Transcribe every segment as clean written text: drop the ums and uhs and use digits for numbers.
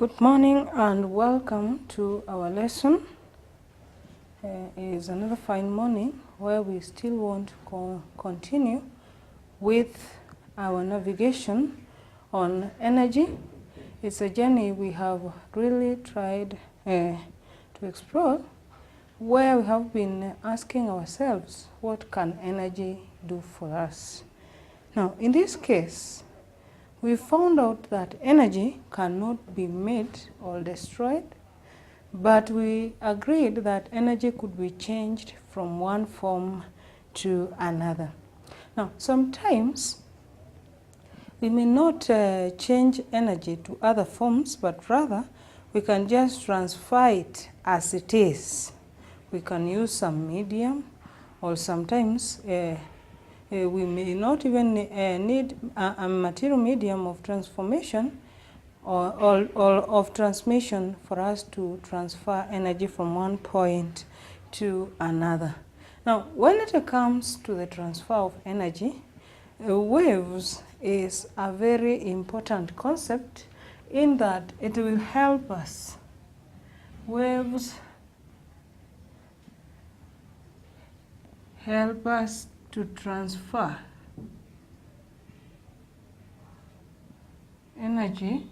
Good morning and welcome to our lesson. It is another fine morning where we still want to continue with our navigation on energy. It's a journey we have really tried to explore, where we have been asking ourselves, what can energy do for us? Now, in this case, we found out that energy cannot be made or destroyed, but we agreed that energy could be changed from one form to another. Now, sometimes we may not change energy to other forms, but rather we can just transfer it as it is. We can use some medium, or sometimes we may not even need a material medium of transformation or of transmission for us to transfer energy from one point to another. Now, when it comes to the transfer of energy, waves is a very important concept in that it will help us. Waves help us to transfer energy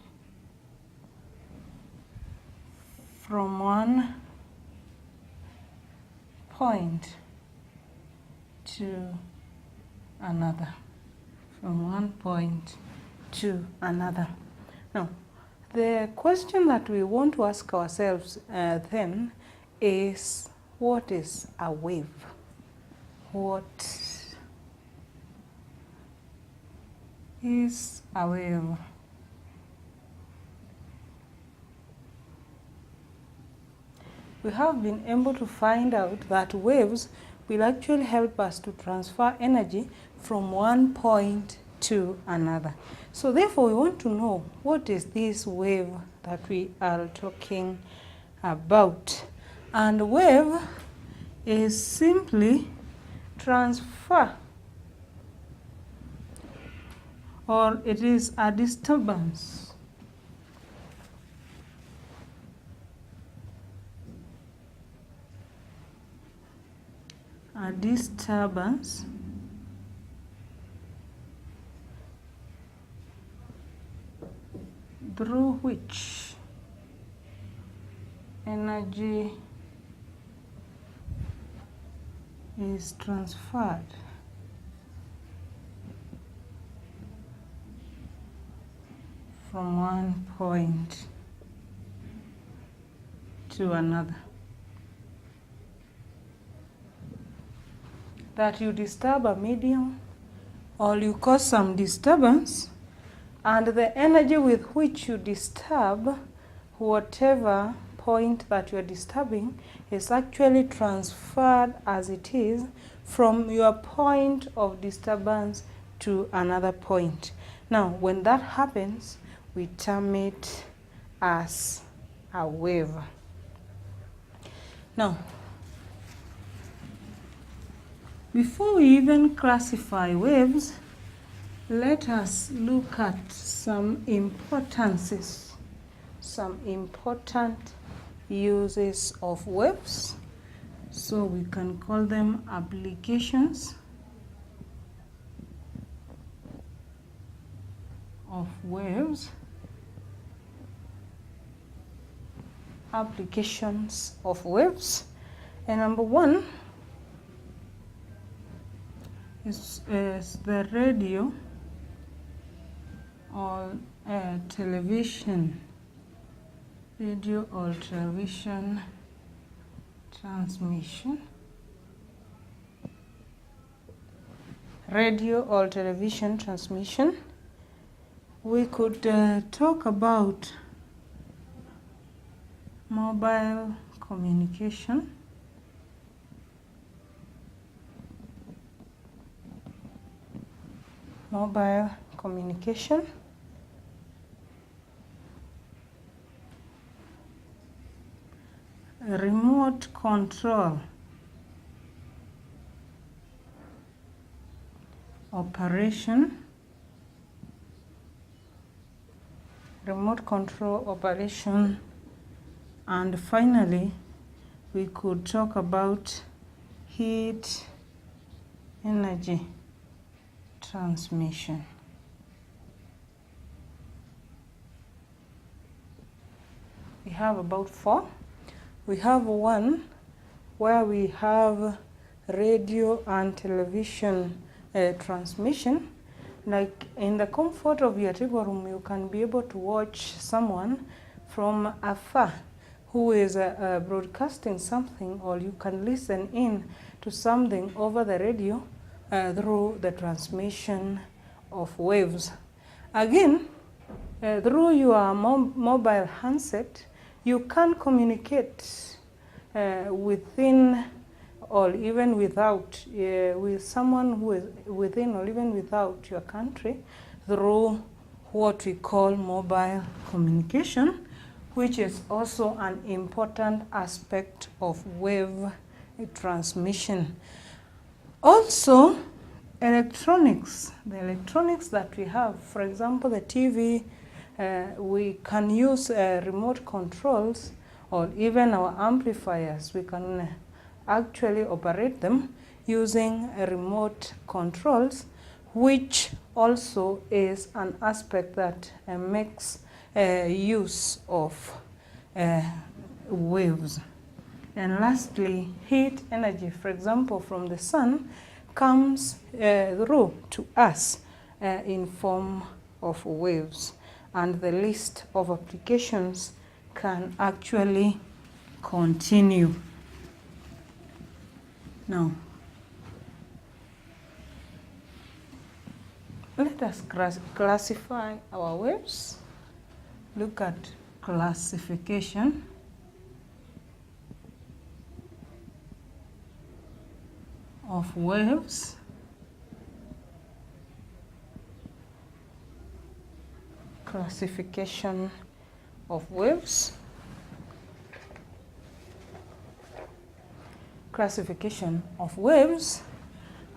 from one point to another. From one point to another. Now, the question that we want to ask ourselves then is, what is a wave? What is a wave? We have been able to find out that waves will actually help us to transfer energy from one point to another. So therefore, we want to know, what is this wave that we are talking about? And wave is simply transfer, or it is a disturbance through which energy is transferred from one point to another. That you disturb a medium, or you cause some disturbance, and the energy with which you disturb whatever point that you are disturbing is actually transferred as it is from your point of disturbance to another point. Now, when that happens, we term it as a wave. Now, before we even classify waves, let us look at some importances, some important uses of waves. So we can call them applications of waves. Applications of waves. And number one is the radio or television. Radio or television transmission. Radio or television transmission. We could talk about mobile communication. Mobile communication. Remote control operation. remote control operation, and finally we could talk about heat energy transmission. We have about 4. We have one where we have radio and television transmission. Like in the comfort of your table room, you can be able to watch someone from afar who is broadcasting something, or you can listen in to something over the radio through the transmission of waves. Again, through your mobile handset, you can communicate within or even without, with someone who is within or even without your country through what we call mobile communication, which is also an important aspect of wave transmission. Also, electronics, the electronics that we have, for example, the TV, we can use remote controls, or even our amplifiers, we can actually operate them using remote controls, which also is an aspect that makes use of waves. And lastly, heat energy, for example, from the sun, comes through to us in form of waves, and the list of applications can actually continue. Now, let us classify our waves. Look at classification. Of waves. Classification of waves. Classification of waves,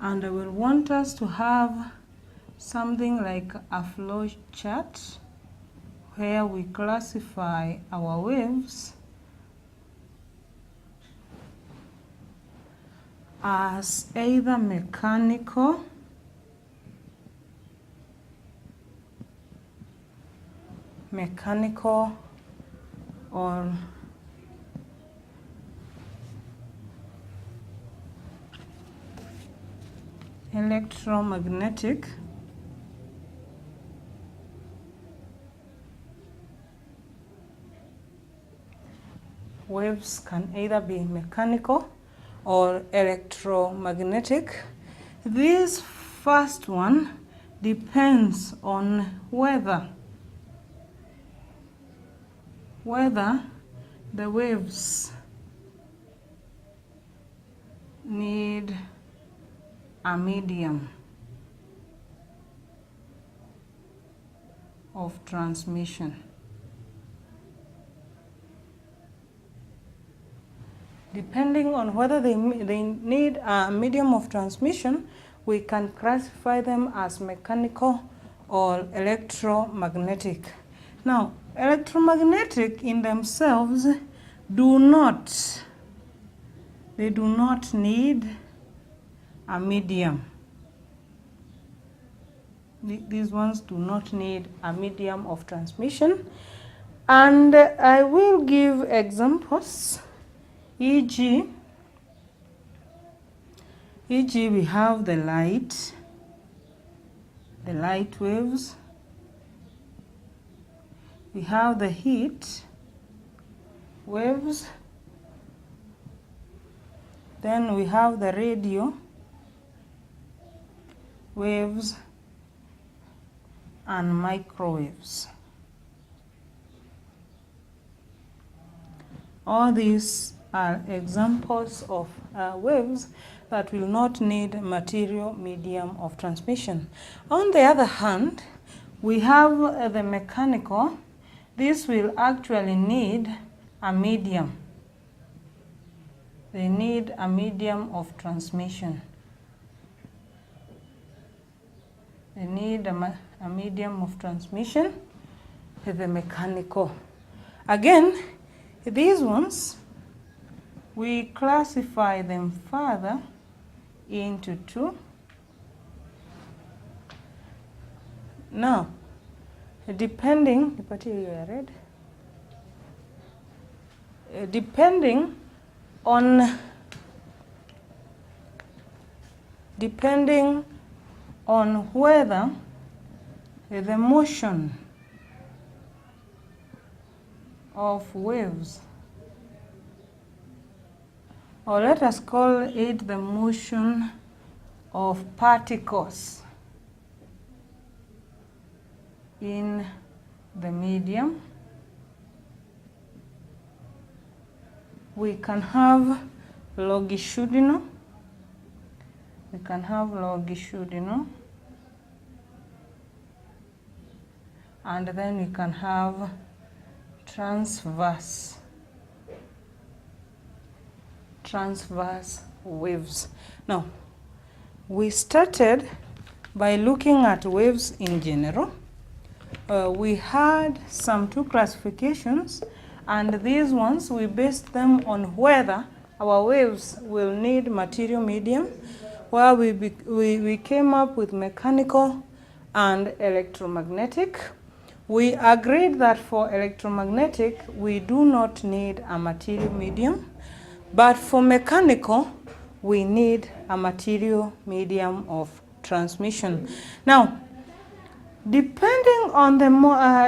and I will want us to have something like a flow chart where we classify our waves as either mechanical or electromagnetic. Waves can either be mechanical or electromagnetic. This first one depends on whether the waves need a medium of transmission. Depending on whether they need a medium of transmission, we can classify them as mechanical or electromagnetic. Now, electromagnetic in themselves do not need a medium. These ones do not need a medium of transmission. And I will give examples. E.g., we have the light waves. We have the heat waves. Then we have the radio waves and microwaves. All these are examples of waves that will not need material medium of transmission. On the other hand, we have the mechanical. This will actually need a medium. They need a medium of transmission. They need a medium of transmission. the mechanical. Again, these ones, we classify them further into two. Now, depending on whether the motion of waves, or let us call it the motion of particles in the medium, we can have longitudinal, and then we can have transverse waves. Now, we started by looking at waves in general. We had some two classifications, and these ones we based them on whether our waves will need material medium, where we came up with mechanical and electromagnetic. We agreed that for electromagnetic we do not need a material medium, but for mechanical we need a material medium of transmission. Now, depending on the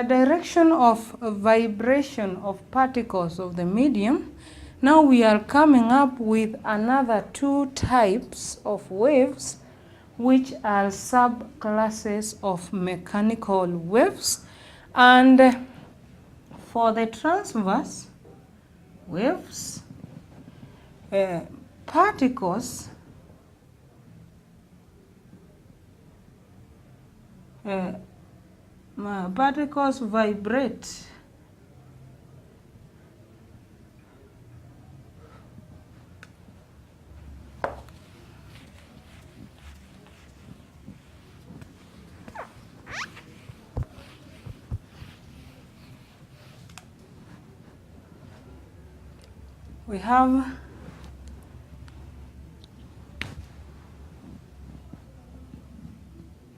direction of vibration of particles of the medium, now we are coming up with another two types of waves, which are subclasses of mechanical waves. And for the transverse waves, particles vibrate we have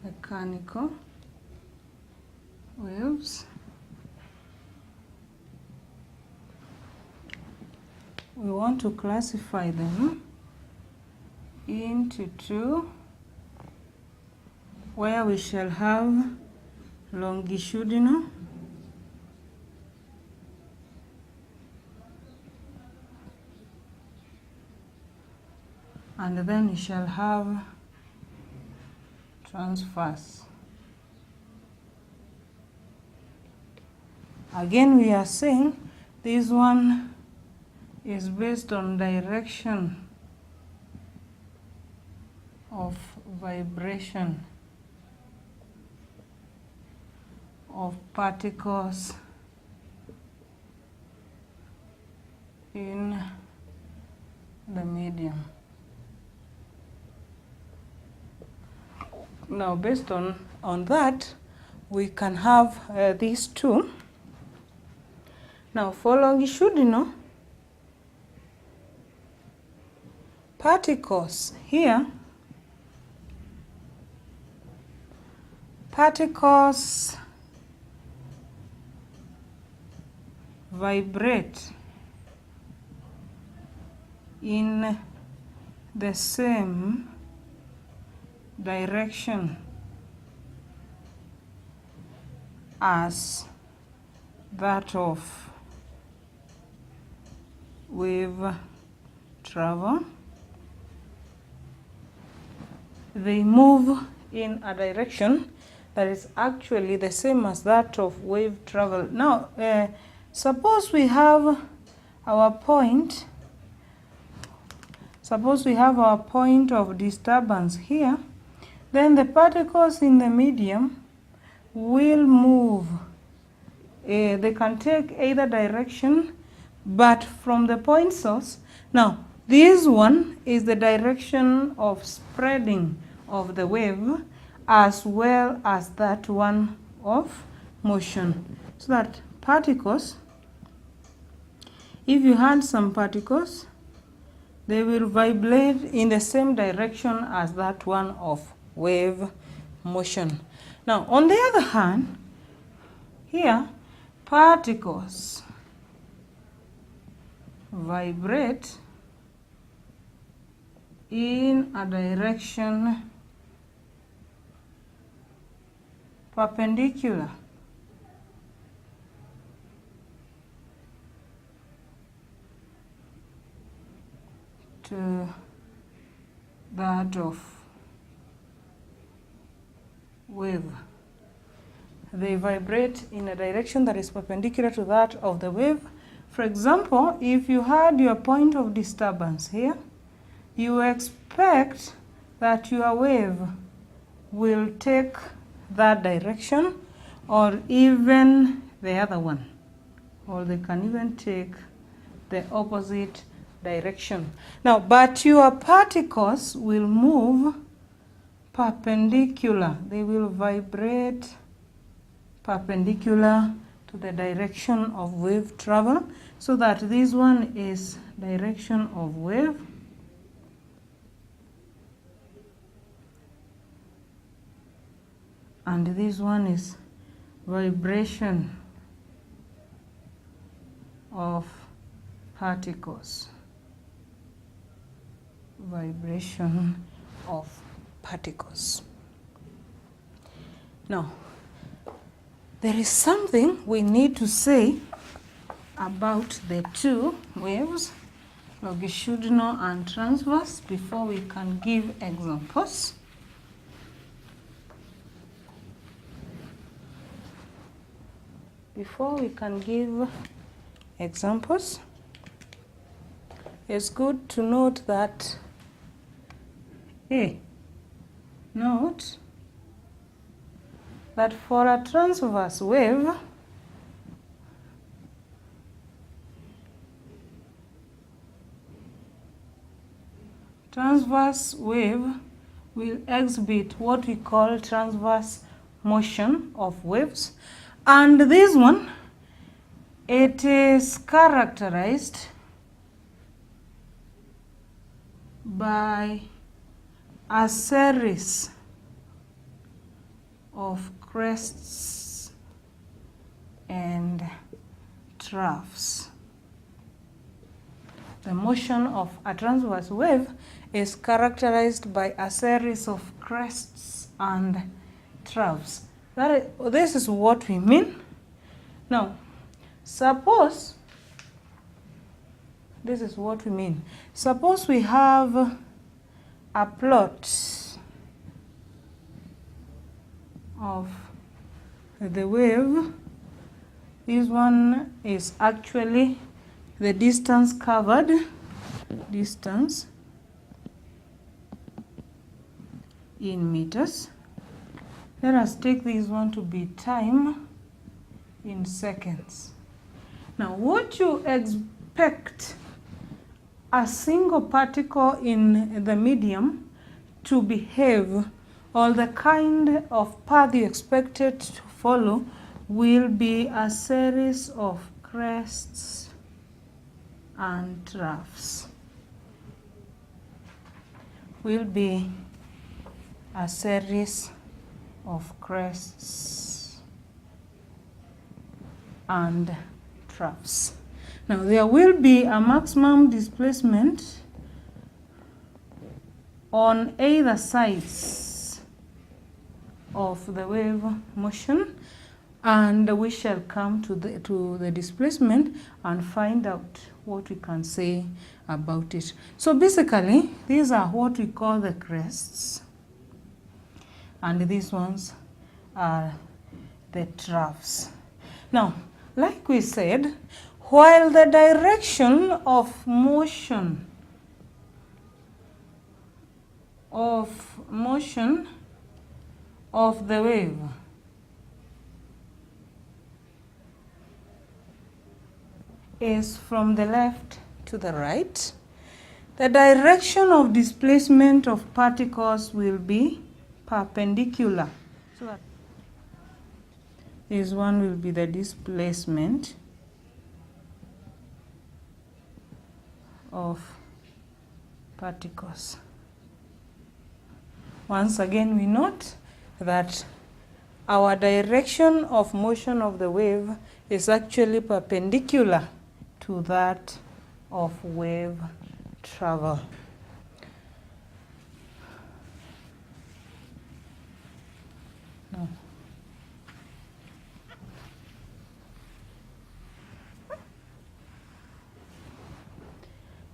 mechanical waves. We want to classify them into two, where we shall have longitudinal and then we shall have transverse. Again, we are saying this one is based on direction of vibration of particles in the medium. Now, based on that, we can have these two. Now, for longitudinal particles here, particles vibrate in the same direction as that of wave travel. They move in a direction that is actually the same as that of wave travel. Now, suppose we have our point of disturbance here, then the particles in the medium will move. They can take either direction, but from the point source. Now, this one is the direction of spreading of the wave, as well as that one of motion. so that particles, if you had some particles, they will vibrate in the same direction as that one of wave motion. Now, on the other hand, here, particles vibrate in a direction perpendicular to that of wave. They vibrate in a direction that is perpendicular to that of the wave. For example, if you had your point of disturbance here, you expect that your wave will take that direction or even the other one, or they can even take the opposite direction. Now, but your particles will move perpendicular. They will vibrate perpendicular to the direction of wave travel, so that this one is direction of wave, and this one is vibration of particles. Vibration of particles. Now, there is something we need to say about the two waves, longitudinal and transverse, before we can give examples. Before we can give examples, it's good to note that note that for a transverse wave, will exhibit what we call transverse motion of waves, and this one, it is characterized by a series of crests and troughs. The motion of a transverse wave is characterized by a series of crests and troughs. This is what we mean. Now, suppose, this is what we mean. Suppose we have a plot of the wave. This one is actually the distance covered, distance in meters. Let us take this one to be time in seconds. Now, what you expect a single particle in the medium to behave, or the kind of path you expect it to follow, will be a series of crests and troughs. Will be a series of crests and troughs. Now, there will be a maximum displacement on either sides of the wave motion, and we shall come to the displacement and find out what we can say about it. So basically, these are what we call the crests, and these ones are the troughs. Now, like we said, while the direction of motion of the wave is from the left to the right, the direction of displacement of particles will be perpendicular. This one will be the displacement of particles. Once again, we note that our direction of motion of the wave is actually perpendicular to that of wave travel. No.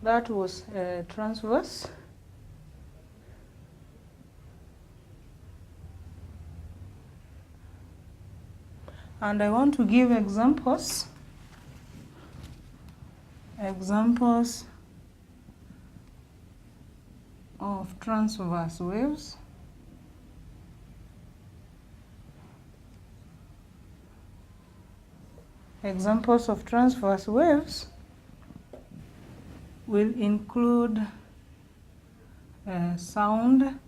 That was transverse. And I want to give examples of transverse waves. Examples of transverse waves will include sound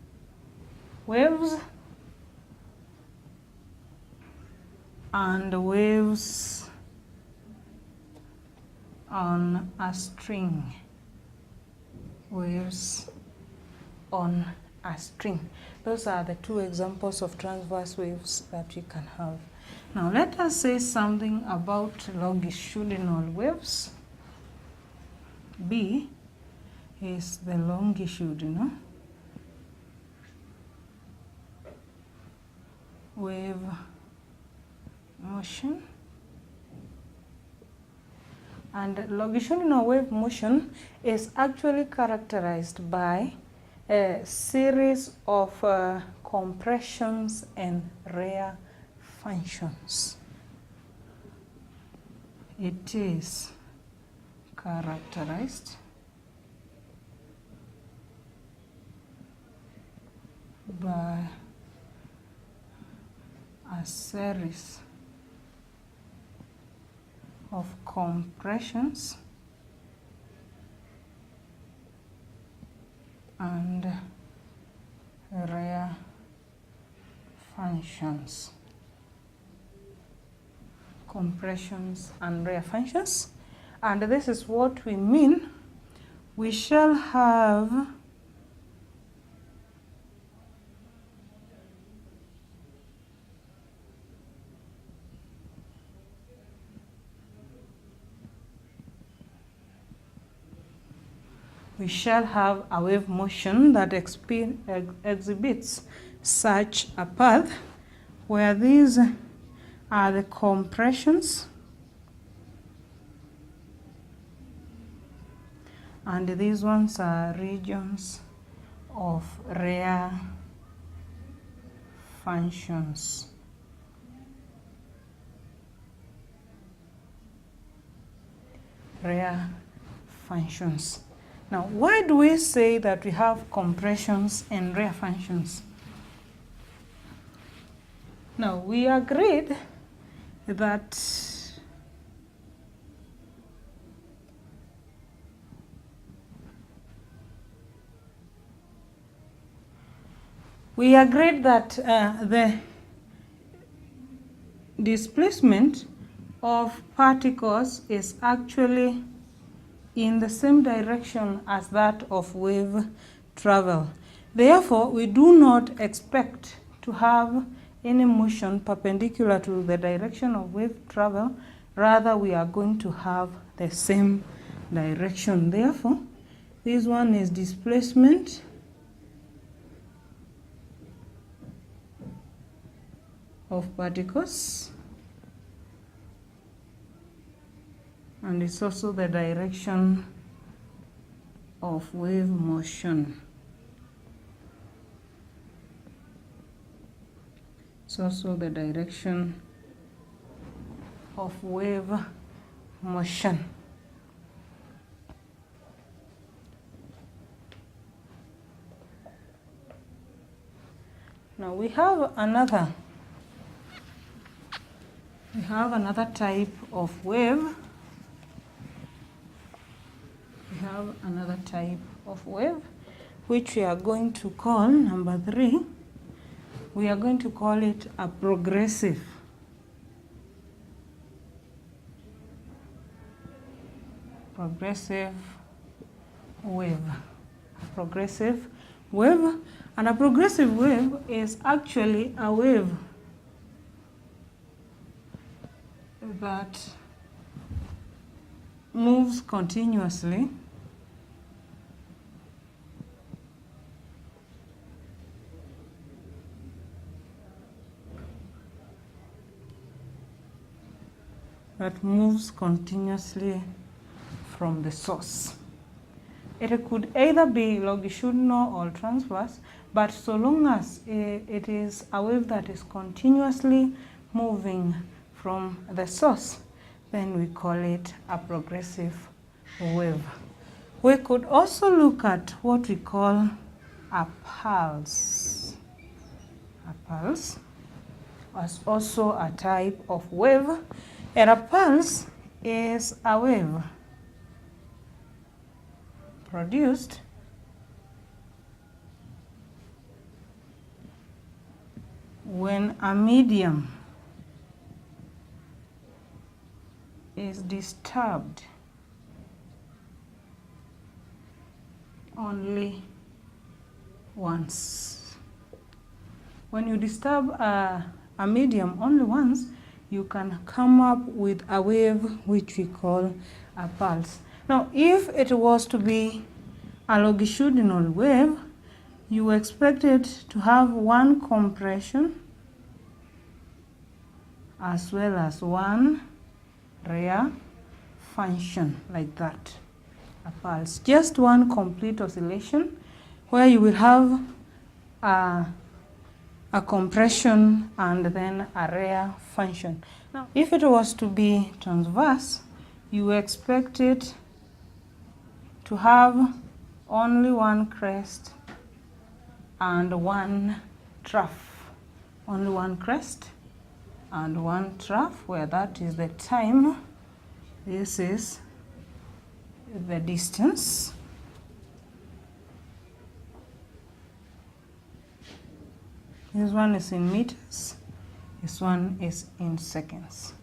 waves and waves on a string. Waves on a string. Those are the two examples of transverse waves that you can have. Now let us say something about longitudinal waves. B is the longitudinal wave motion. And longitudinal wave motion is actually characterized by a series of compressions and rarefunctions. It is characterized by a series of compressions and rarefunctions. Compressions and rarefunctions. And this is what we mean. We shall have a wave motion that exhibits such a path where these are the compressions and these ones are regions of rarefunctions. Rarefunctions. Now, why do we say that we have compressions and rarefunctions? Now, we agreed that the displacement of particles is actually in the same direction as that of wave travel. Therefore, we do not expect to have any motion perpendicular to the direction of wave travel. Rather, we are going to have the same direction. Therefore, this one is displacement of particles, and it's also the direction of wave motion. It's also the direction of wave motion. Now we have another type of wave. We have another type of wave which we are going to call number 3. We are going to call it a progressive progressive wave. Progressive wave. And a progressive wave is actually a wave that moves continuously from the source. It could either be longitudinal or transverse, but so long as it is a wave that is continuously moving from the source, then we call it a progressive wave. We could also look at what we call a pulse. A pulse is also a type of wave, and a pulse is a wave produced when a medium is disturbed only once. When you disturb a medium only once, you can come up with a wave which we call a pulse. Now, if it was to be a longitudinal wave, you expect it to have one compression as well as one rare function, like that. A pulse, just one complete oscillation where you will have a compression and then a rare function. Now, if it was to be transverse, you expect it to have only one crest and one trough. Only one crest and one trough, where that is the time, this is the distance. This one is in meters, this one is in seconds.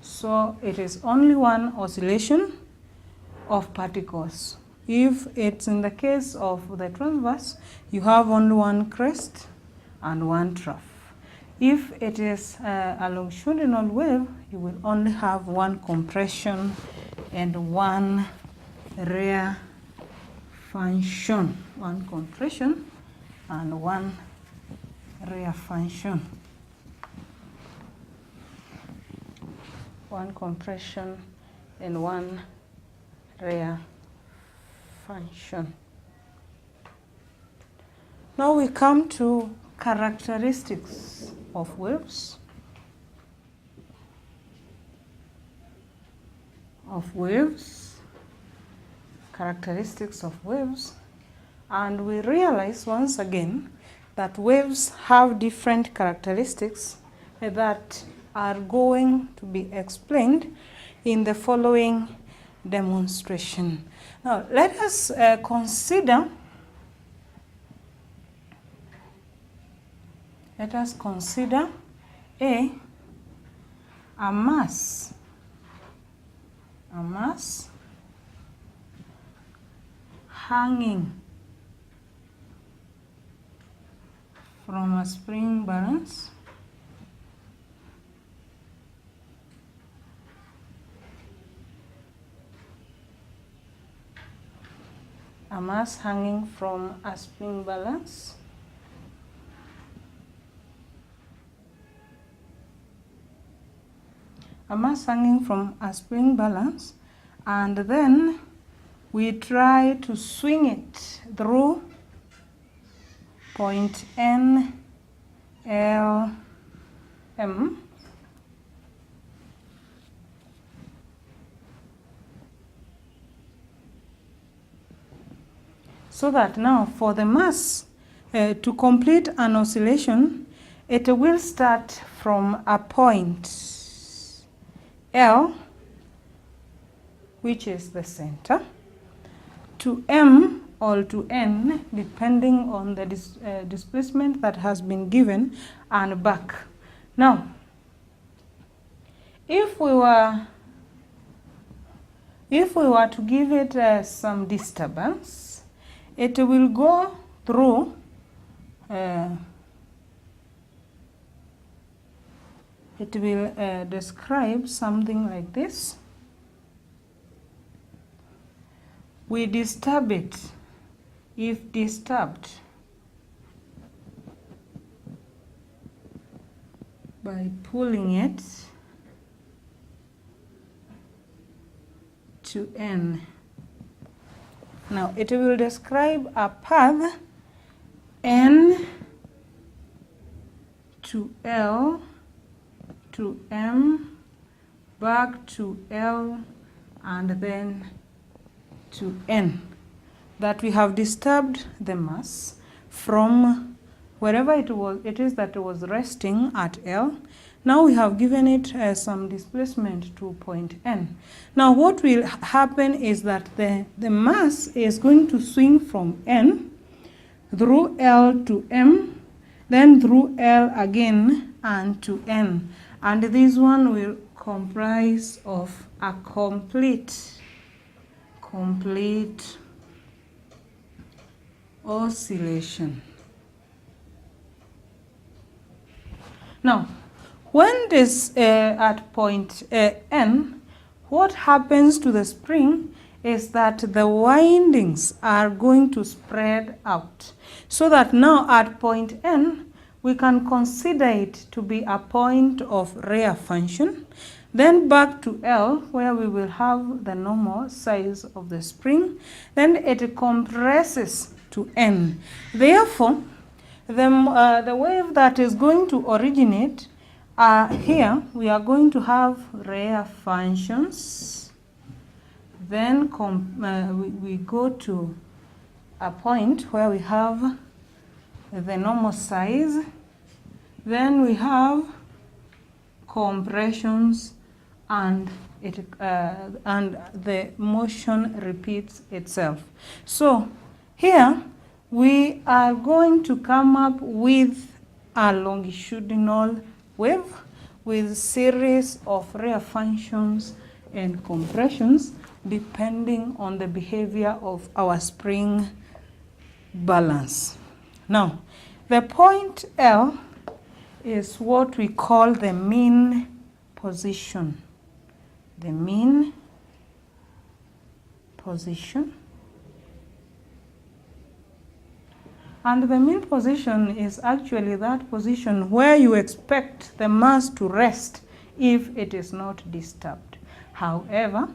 So it is only one oscillation of particles. If it's in the case of the transverse, you have only one crest and one trough. If it is a longitudinal wave, you will only have one compression and one rare function. One compression and one rare function. One compression and one rare function. Now we come to characteristics of waves. Characteristics of waves, and we realize once again that waves have different characteristics that are going to be explained in the following demonstration. Now, let us consider a mass hanging from a spring balance and then we try to swing it through point N, L, M, so that now for the mass to complete an oscillation, it will start from a point L, which is the center, to M or to N, depending on the displacement that has been given, and back. Now, if we were if we were to give it some disturbance, it will go through it will describe something like this. We disturb it. If disturbed by pulling it to N. Now it will describe a path N to L to M, back to L, and then to N. That we have disturbed the mass from wherever it is that it was resting at L. Now we have given it some displacement to point N. Now what will happen is that the mass is going to swing from N through L to M, then through L again and to N. And this one will comprise of a complete oscillation. Now, when this at point N, what happens to the spring is that the windings are going to spread out. So that now at point N, we can consider it to be a point of rear function. Then back to L, where we will have the normal size of the spring. Then it compresses to N. Therefore, the wave that is going to originate here, we are going to have rear functions. Then we go to a point where we have the normal size. Then we have compressions, and the motion repeats itself. So here we are going to come up with a longitudinal wave with series of rear functions and compressions depending on the behavior of our spring balance. Now, the point L is what we call the mean position. The mean position. And the mean position is actually that position where you expect the mass to rest if it is not disturbed. However,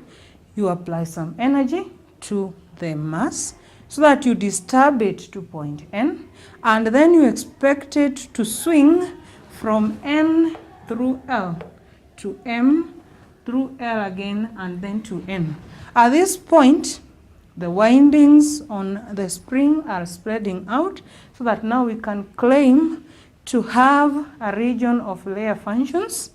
you apply some energy to the mass so that you disturb it to point N, and then you expect it to swing from N through L to M, through L again, and then to N. At this point, the windings on the spring are spreading out so that now we can claim to have a region of layer functions.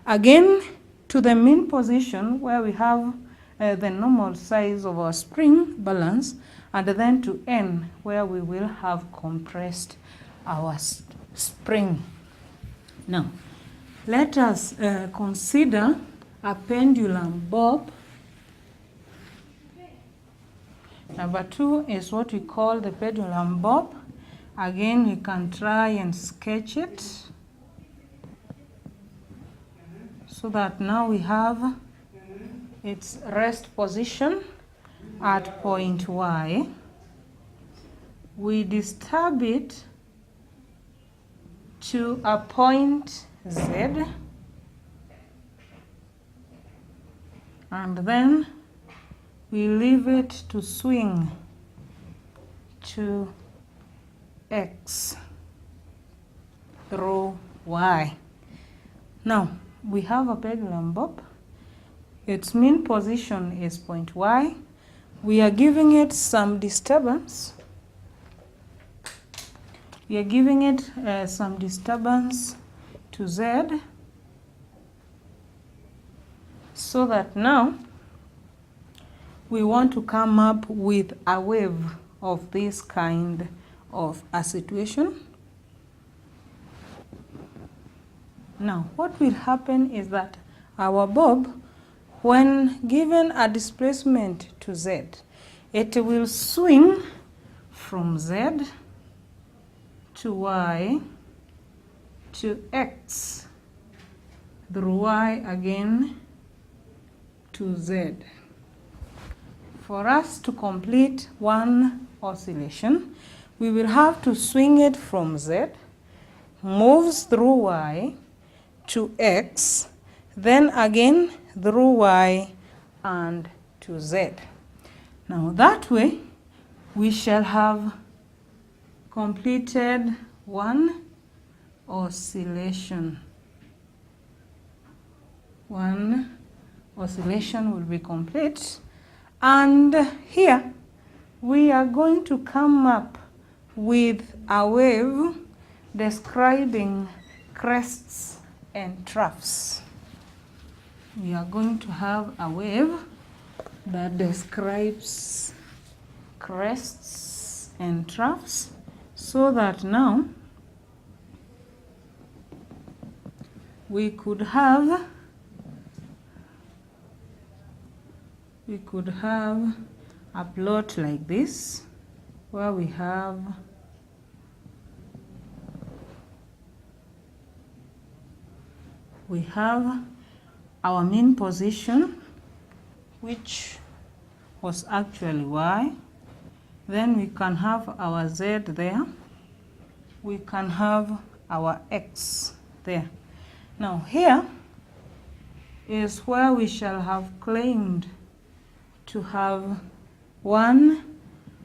Again, to the mean position where we have the normal size of our spring balance, and then to N where we will have compressed our spring. Now, let us consider a pendulum bob. Number 2 is what we call the pendulum bob. Again, you can try and sketch it so that now we have its rest position at point Y. We disturb it to a point Z, and then we leave it to swing to X through Y. Now, we have a pendulum bob. Its mean position is point Y. We are giving it some disturbance. We are giving it some disturbance to Z, so that now we want to come up with a wave of this kind of a situation. Now, what will happen is that our bob, when given a displacement to z, it will swing from z to y to x through y again to z. For us to complete one oscillation, we will have to swing it from z, moves through y to x, then again through y and to z. Now that way, we shall have completed one oscillation. One oscillation will be complete. And here, we are going to come up with a wave describing crests and troughs. We are going to have a wave that describes crests and troughs, so that now we could have a plot like this, where we have our mean position, which was actually y. Then we can have our z there. We can have our x there. Now here is where we shall have claimed to have one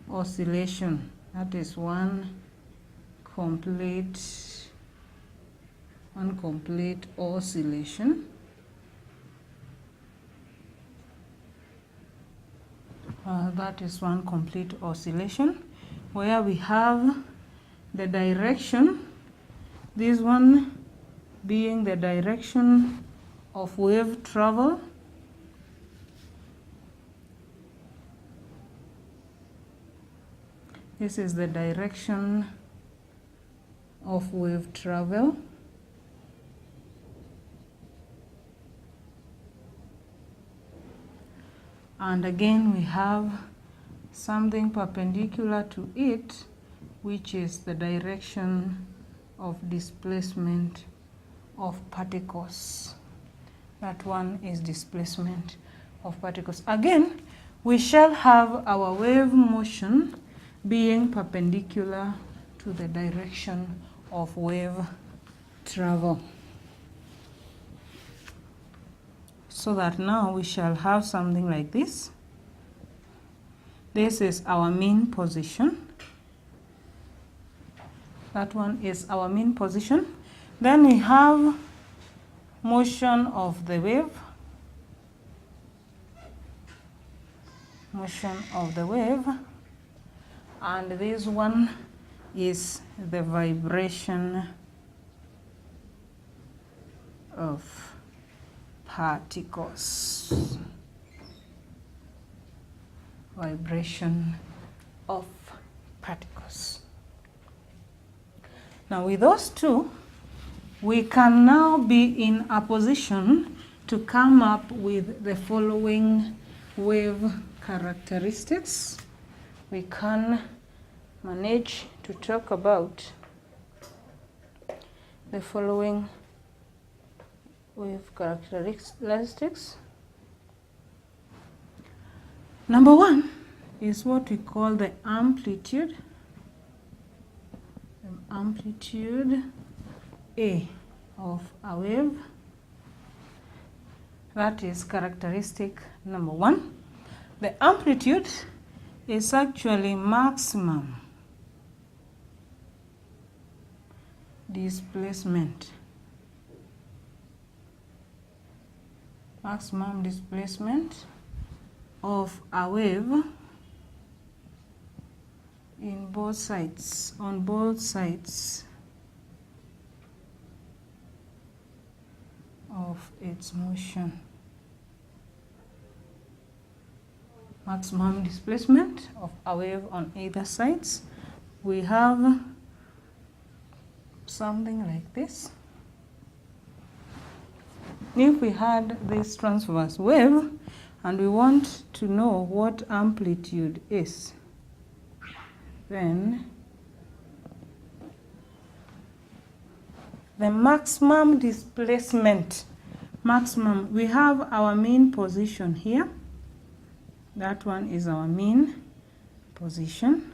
oscillation. That is one complete oscillation. That is one complete oscillation, where we have the direction, this one being the direction of wave travel, this is the direction of wave travel, and again we have something perpendicular to it, which is the direction of displacement of particles. That one is displacement of particles. Again, we shall have our wave motion being perpendicular to the direction of wave travel. So that now we shall have something like this. This is our mean position. That one is our mean position. Then we have motion of the wave. Motion of the wave. And this one is the vibration of particles. Vibration of particles. Now with those two, we can now be in a position to come up with the following wave characteristics. We can manage to talk about the following wave characteristics. Number one is what we call the amplitude. The amplitude A of a wave. That is characteristic number one. The amplitude is actually maximum displacement. Maximum displacement of a wave in both sides, on both sides of its motion. Maximum displacement of a wave on either sides. We have something like this. if we had this transverse wave and we want to know what amplitude is, then the maximum displacement, we have our mean position here. That one is our mean position.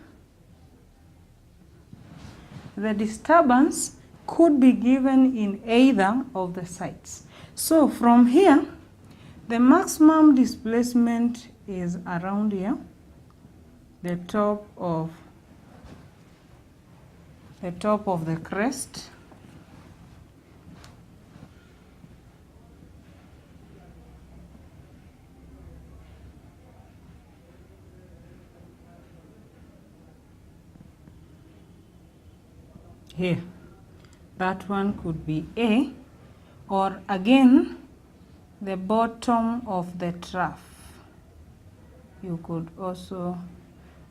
The disturbance could be given in either of the sides. So from here, the maximum displacement is around here, the top of the crest. Here, that one could be A, or again the bottom of the trough. You could also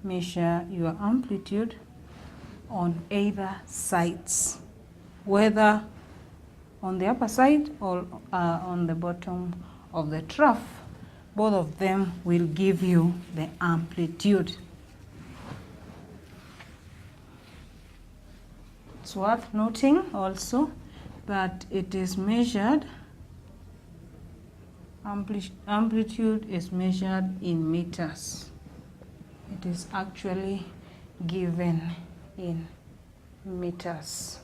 measure your amplitude on either sides, whether on the upper side or on the bottom of the trough. Both of them will give you the amplitude. It's worth noting also that it is measured, amplitude is measured in meters. It is actually given in meters.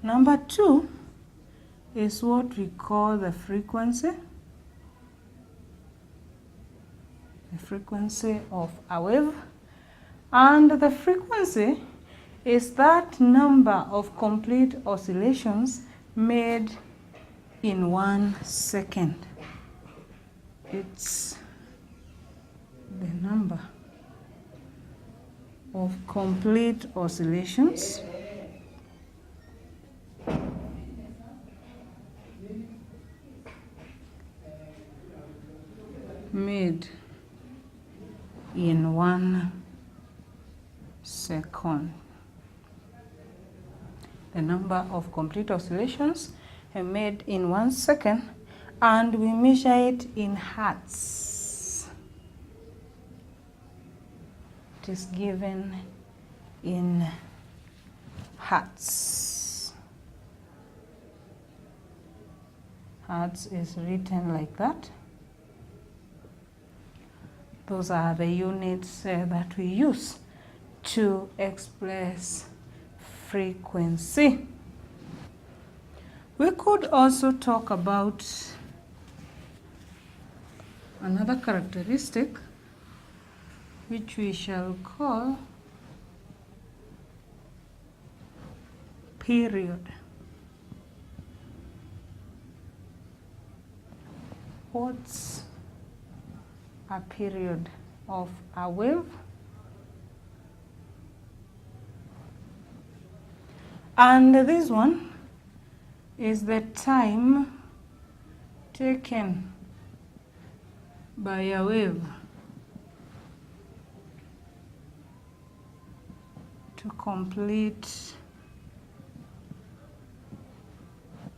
Number 2 is what we call the frequency. The frequency of a wave. And the frequency is that number of complete oscillations made in 1 second. It's the number of complete oscillations made in 1 second. The number of complete oscillations are made in 1 second, and we measure it in hertz. It is given in hertz. Hertz is written like that. Those are the units that we use to express frequency. We could also talk about another characteristic which we shall call period. What's a period of a wave? And this one is the time taken by a wave to complete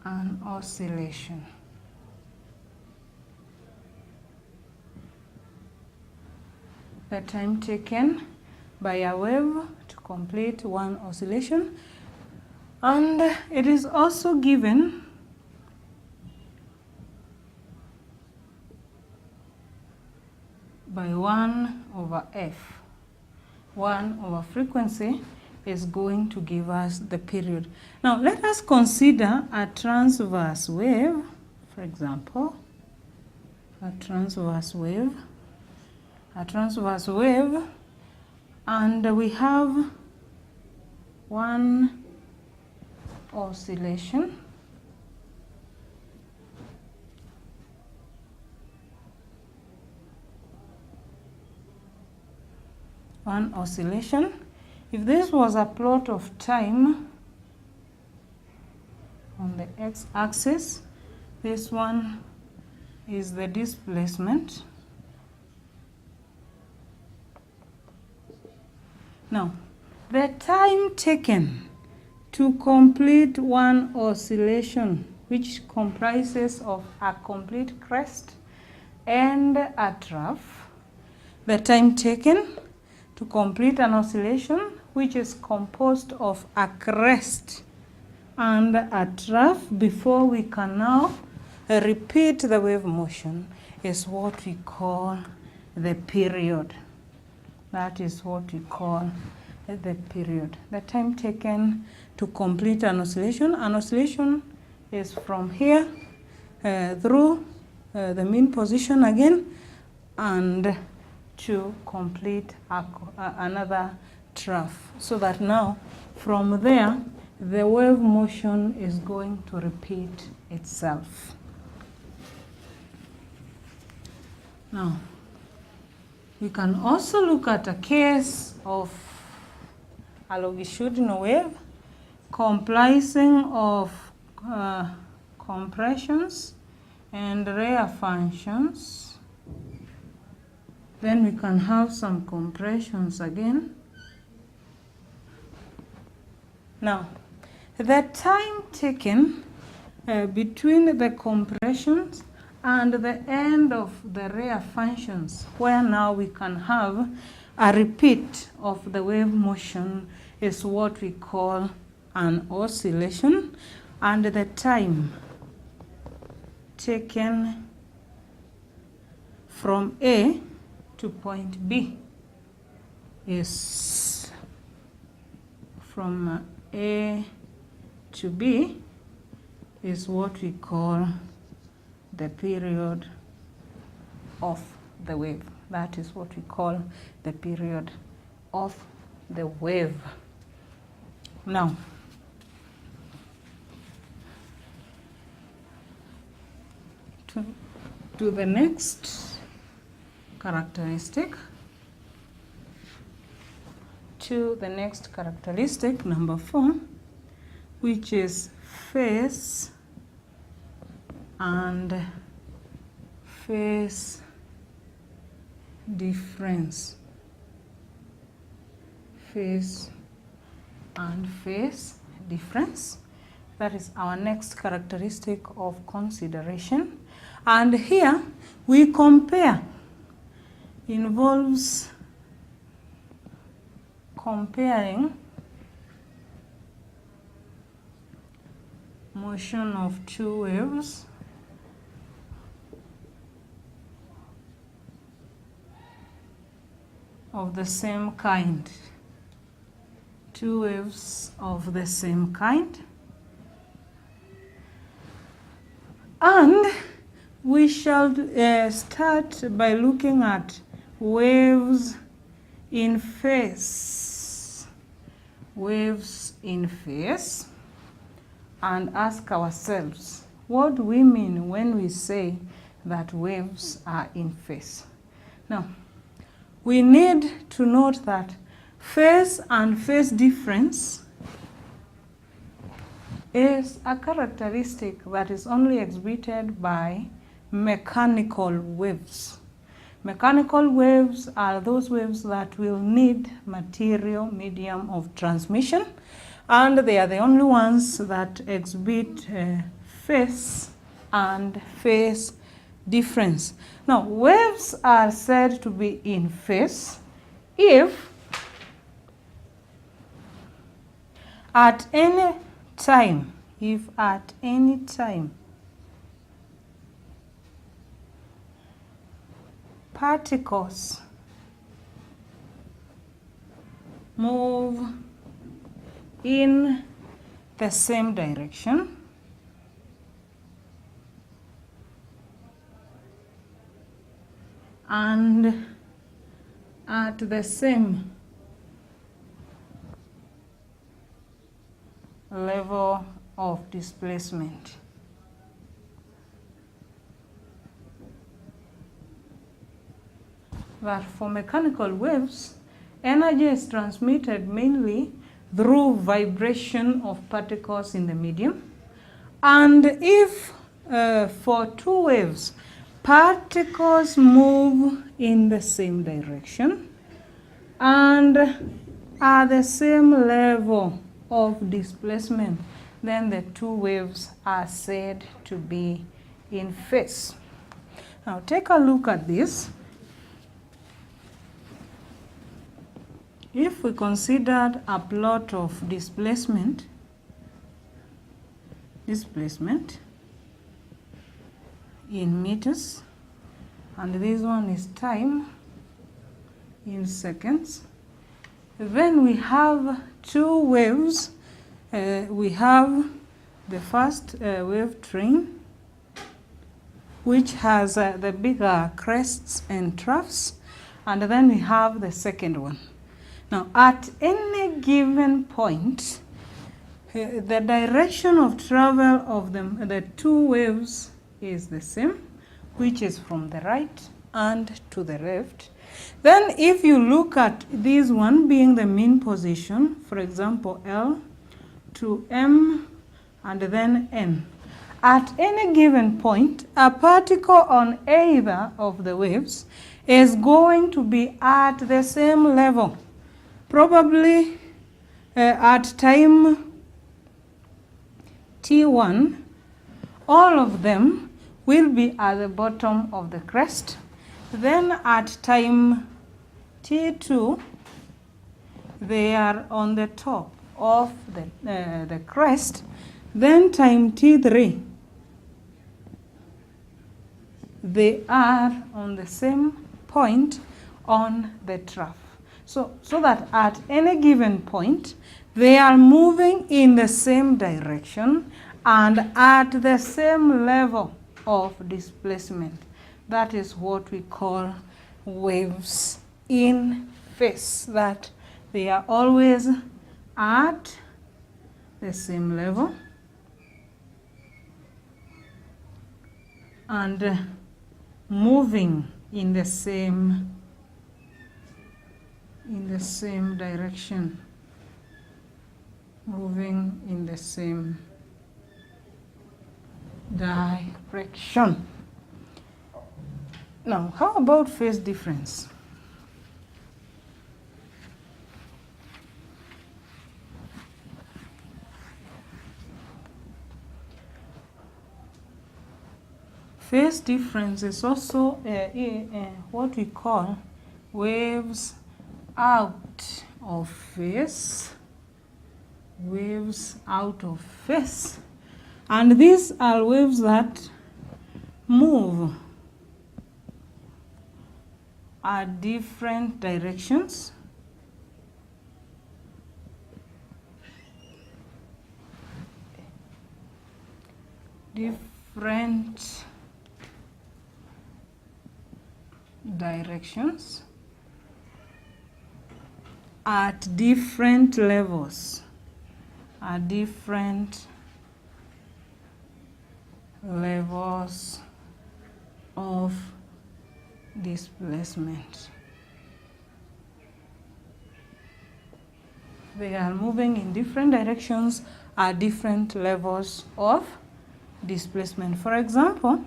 an oscillation. The time taken by a wave to complete one oscillation, and it is also given by 1 over f. 1 over frequency is going to give us the period. Now let us consider a transverse wave, for example, a transverse wave, and we have one oscillation. One oscillation. If this was a plot of time on the x-axis, this one is the displacement. Now, the time taken to complete one oscillation, which comprises of a complete crest and a trough. The time taken to complete an oscillation, which is composed of a crest and a trough before we can now repeat the wave motion, is what we call the period. That is what we call the period. The time taken to complete an oscillation is from here through the mean position again and to complete another trough, so that now from there the wave motion is going to repeat itself. Now we can also look at a case of a longitudinal wave comprising of compressions and rare functions. Then we can have some compressions again. Now, the time taken between the compressions and the end of the rare functions, where now we can have a repeat of the wave motion, is what we call an oscillation, and the time taken from A to point B is from A to B is what we call the period of the wave. That is what we call the period of the wave. Now, to the next characteristic, number 4, which is phase and phase difference. Phase and phase difference. That is our next characteristic of consideration. And here we compare, involves comparing motion of two waves of the same kind. Two waves of the same kind. And we shall start by looking at waves in phase. Waves in phase. And ask ourselves, what do we mean when we say that waves are in phase? Now, we need to note that phase and phase difference is a characteristic that is only exhibited by mechanical waves. Mechanical waves are those waves that will need material medium of transmission, and they are the only ones that exhibit phase and phase difference. Now, waves are said to be in phase if at any time, particles move in the same direction and at the same level of displacement. That for mechanical waves, energy is transmitted mainly through vibration of particles in the medium. And if for two waves, particles move in the same direction and at the same level of displacement, then the two waves are said to be in phase. Now take a look at this. If we considered a plot of displacement in meters, and this one is time in seconds, then we have two waves. We have the first wave train, which has the bigger crests and troughs, and then we have the second one. Now, at any given point, the direction of travel of the two waves is the same, which is from the right and to the left. Then if you look at this one being the mean position, for example, L to M and then N, at any given point, a particle on either of the waves is going to be at the same level. Probably at time T1, all of them will be at the bottom of the crest. Then at time T2, they are on the top of the crest. Then time T3, they are on the same point on the trough. So that at any given point, they are moving in the same direction and at the same level of displacement. That is what we call waves in phase, that they are always at the same level and moving in the same direction, moving in the same direction. Now, how about phase difference? Phase difference is also what we call waves out of phase. Waves out of phase. And these are waves that move at different directions. Different directions at different levels, at different levels of displacement. They are moving in different directions at different levels of displacement. For example,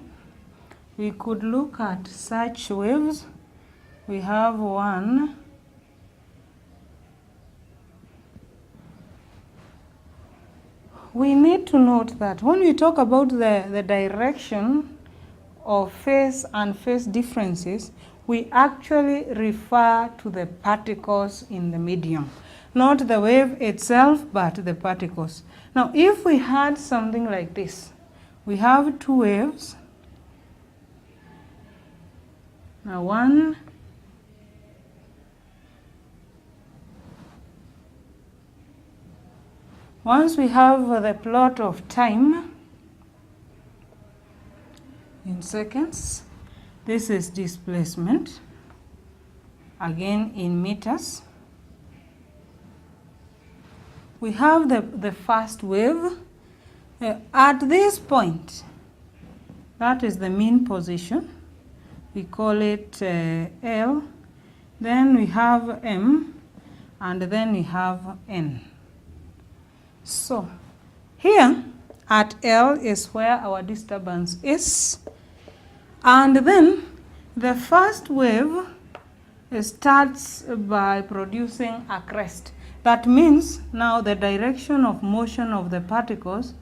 we could look at such waves. We have one. We need to note that when we talk about the direction of phase and phase differences, we actually refer to the particles in the medium. Not the wave itself, but the particles. Now, if we had something like this, we have two waves. Now, one once we have the plot of time in seconds, this is displacement, again in meters. We have the first wave. At this point, that is the mean position. We call it L. Then we have M, and then we have N. So here at L is where our disturbance is. And then the first wave starts by producing a crest. That means now the direction of motion of the particles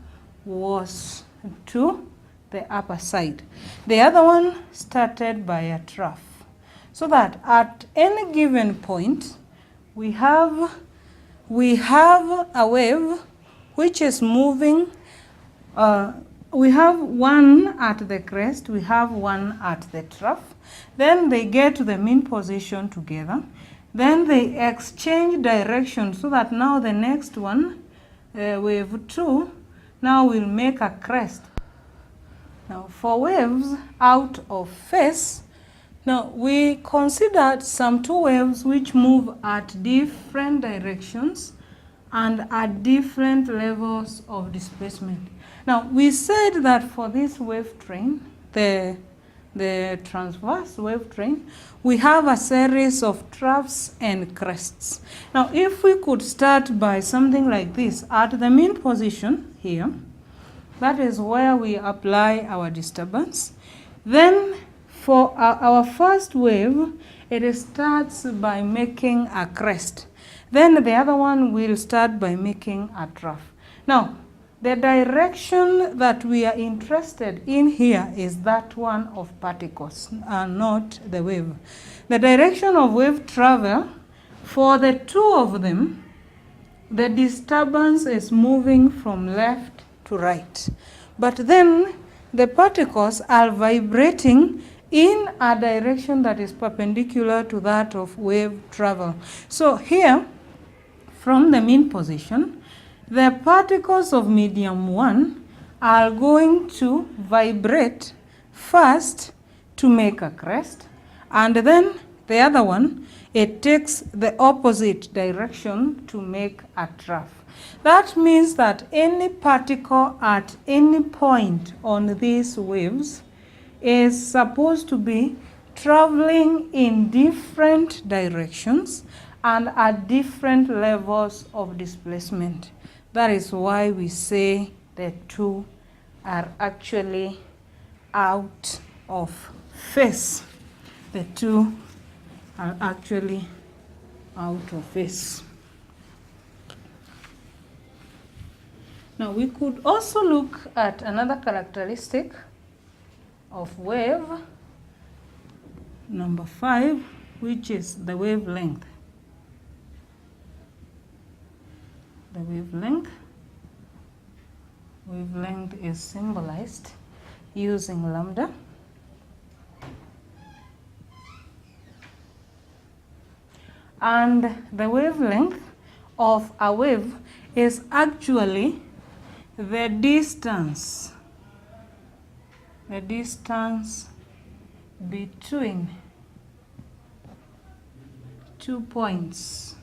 was to the upper side. The other one started by a trough. So that at any given point, we have a wave which is moving. We have one at the crest, we have one at the trough. Then they get to the mean position together. Then they exchange direction so that now the next one, wave 2, now will make a crest. Now for waves out of phase, now we considered some two waves which move at different directions and at different levels of displacement. Now we said that for this wave train, the transverse wave train, we have a series of troughs and crests. Now if we could start by something like this, at the mean position here, that is where we apply our disturbance. Then for our first wave, it starts by making a crest. Then the other one will start by making a trough. Now, the direction that we are interested in here is that one of particles, and not the wave. The direction of wave travel, for the two of them, the disturbance is moving from left to right. But then the particles are vibrating in a direction that is perpendicular to that of wave travel. So here, from the mean position, the particles of medium 1 are going to vibrate first to make a crest, and then the other one, it takes the opposite direction to make a trough. That means that any particle at any point on these waves is supposed to be traveling in different directions and at different levels of displacement. That is why we say the two are actually out of phase. The two are actually out of phase. Now we could also look at another characteristic of wave, number 5, which is the wavelength. The wavelength. Wavelength is symbolized using lambda. And the wavelength of a wave is actually the distance between 2 points.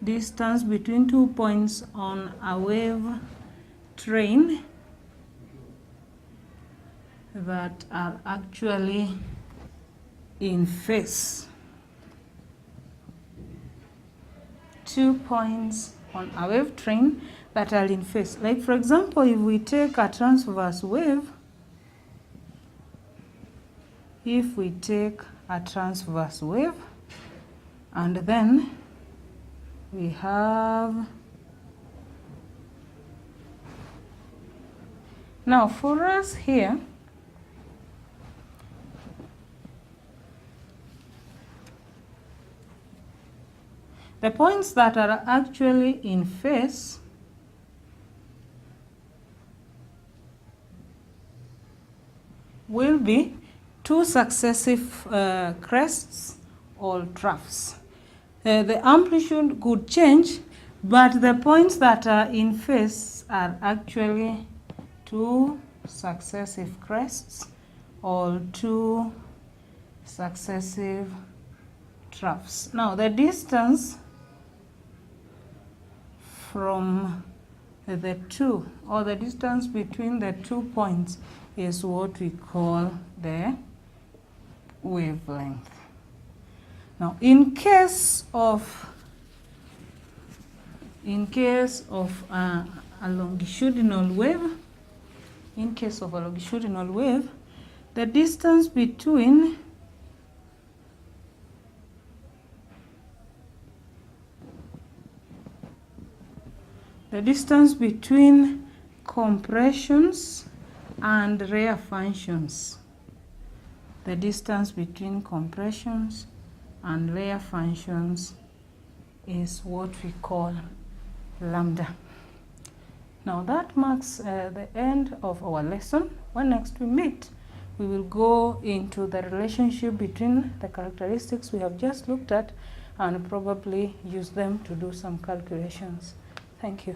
Distance between 2 points on a wave train that are actually in phase. 2 points on a wave train that are in phase. Like for example, if we take a transverse wave, and then we have, now for us here, the points that are actually in phase will be 2 successive crests or troughs. The amplitude could change, but the points that are in phase are actually 2 successive crests or 2 successive troughs. Now the distance from the two, or the distance between the 2 points, is what we call the wavelength. Now in case of a longitudinal wave, the distance between the distance between compressions and rare functions. The distance between compressions and rare functions is what we call lambda. Now that marks the end of our lesson. When next we meet, we will go into the relationship between the characteristics we have just looked at and probably use them to do some calculations. Thank you.